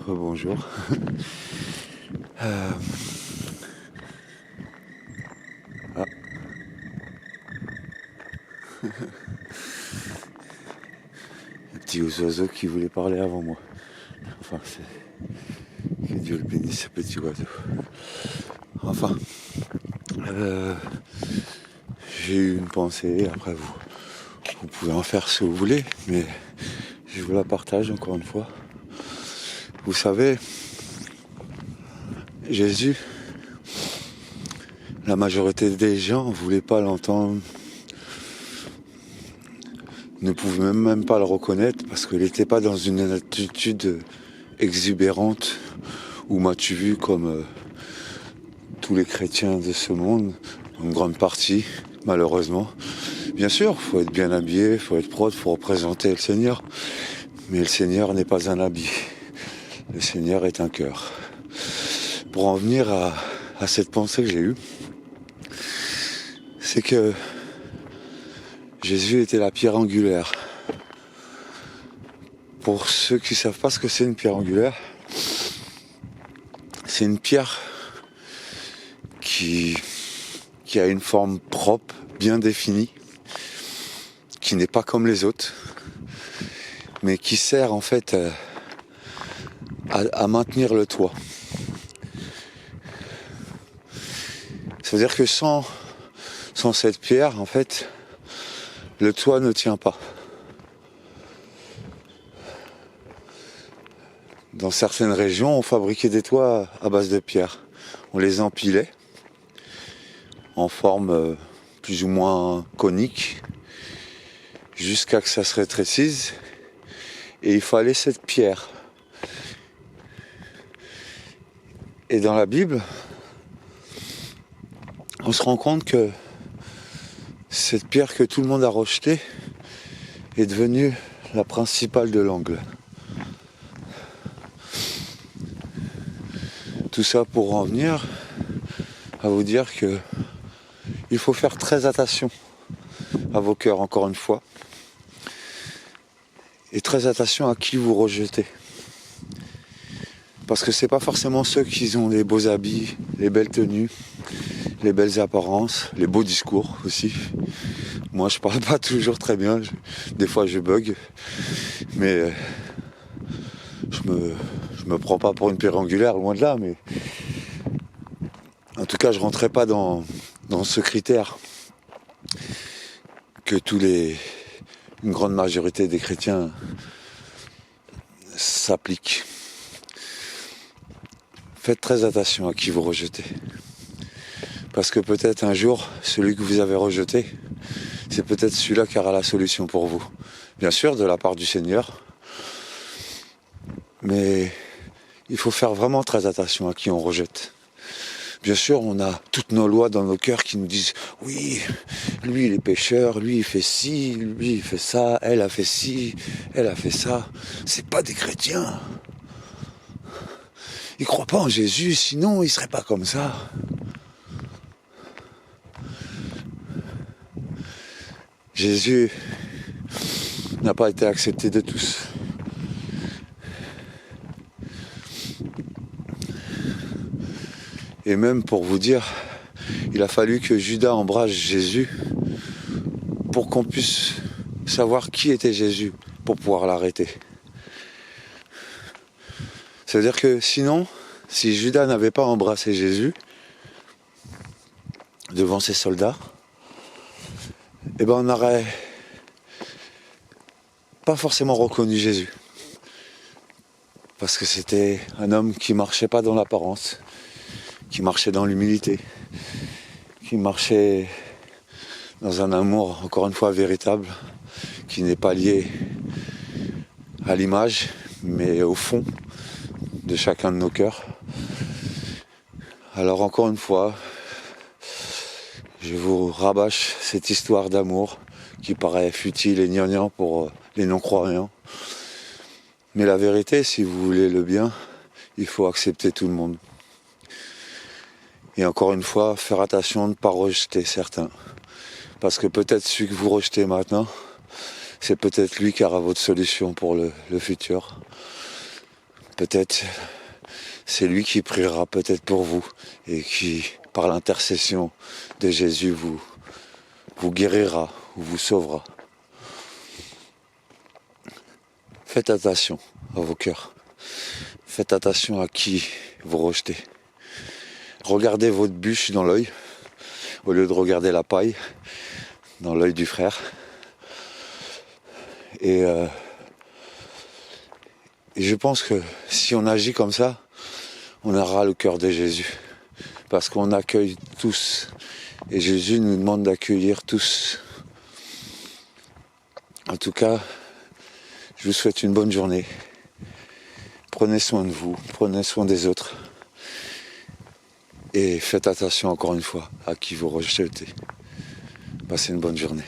Rebonjour. Euh, ah. Un petit oiseau qui voulait parler avant moi. Enfin, que Dieu le bénisse, ce petit oiseau. Enfin, j'ai eu une pensée, après vous pouvez en faire ce que vous voulez, mais je vous la partage encore une fois. Vous savez, Jésus, la majorité des gens ne voulaient pas l'entendre, ne pouvaient même pas le reconnaître parce qu'il n'était pas dans une attitude exubérante ou m'as-tu vu comme tous les chrétiens de ce monde, une grande partie, malheureusement. Bien sûr, il faut être bien habillé, il faut être propre, il faut représenter le Seigneur. Mais le Seigneur n'est pas un habit. Le Seigneur est un cœur. Pour en venir à cette pensée que j'ai eue, c'est que Jésus était la pierre angulaire. Pour ceux qui ne savent pas ce que c'est une pierre angulaire, c'est une pierre qui a une forme propre, bien définie, qui n'est pas comme les autres, mais qui sert en fait à maintenir le toit. C'est-à-dire que sans cette pierre, en fait, le toit ne tient pas. Dans certaines régions, on fabriquait des toits à base de pierre. On les empilait en forme plus ou moins conique jusqu'à que ça se rétrécisse. Et il fallait cette pierre. Et dans la Bible, on se rend compte que cette pierre que tout le monde a rejetée est devenue la principale de l'angle. Tout ça pour en venir à vous dire que il faut faire très attention à vos cœurs, encore une fois, et très attention à qui vous rejetez. Parce que c'est pas forcément ceux qui ont les beaux habits, les belles tenues, les belles apparences, les beaux discours aussi. Moi je parle pas toujours très bien, des fois je bug, mais je me prends pas pour une pierre angulaire, loin de là, mais en tout cas je rentrais pas dans ce critère que une grande majorité des chrétiens s'appliquent. Faites très attention à qui vous rejetez. Parce que peut-être un jour, celui que vous avez rejeté, c'est peut-être celui-là qui aura la solution pour vous. Bien sûr, de la part du Seigneur. Mais il faut faire vraiment très attention à qui on rejette. Bien sûr, on a toutes nos lois dans nos cœurs qui nous disent « Oui, lui il est pécheur, lui il fait ci, lui il fait ça, elle a fait ci, elle a fait ça. » C'est pas des chrétiens. Ils croient pas en Jésus, sinon ils seraient pas comme ça. Jésus n'a pas été accepté de tous. Et même pour vous dire, il a fallu que Judas embrasse Jésus pour qu'on puisse savoir qui était Jésus, pour pouvoir l'arrêter. C'est-à-dire que sinon, si Judas n'avait pas embrassé Jésus devant ses soldats, eh ben on n'aurait pas forcément reconnu Jésus. Parce que c'était un homme qui marchait pas dans l'apparence, qui marchait dans l'humilité, qui marchait dans un amour, encore une fois, véritable, qui n'est pas lié à l'image, mais au fond de chacun de nos cœurs. Alors encore une fois, je vous rabâche cette histoire d'amour qui paraît futile et gnangnan pour les non-croyants. Mais la vérité, si vous voulez le bien, il faut accepter tout le monde. Et encore une fois, faire attention de ne pas rejeter certains. Parce que peut-être celui que vous rejetez maintenant, c'est peut-être lui qui aura votre solution pour le futur. peut-être c'est lui qui priera peut-être pour vous et qui, par l'intercession de Jésus, vous guérira ou vous sauvera. Faites attention à vos cœurs. Faites attention à qui vous rejetez. Regardez votre bûche dans l'œil, au lieu de regarder la paille dans l'œil du frère. Et je pense que si on agit comme ça, on aura le cœur de Jésus. Parce qu'on accueille tous. Et Jésus nous demande d'accueillir tous. En tout cas, je vous souhaite une bonne journée. Prenez soin de vous, prenez soin des autres. Et faites attention encore une fois à qui vous rejetez. Passez une bonne journée.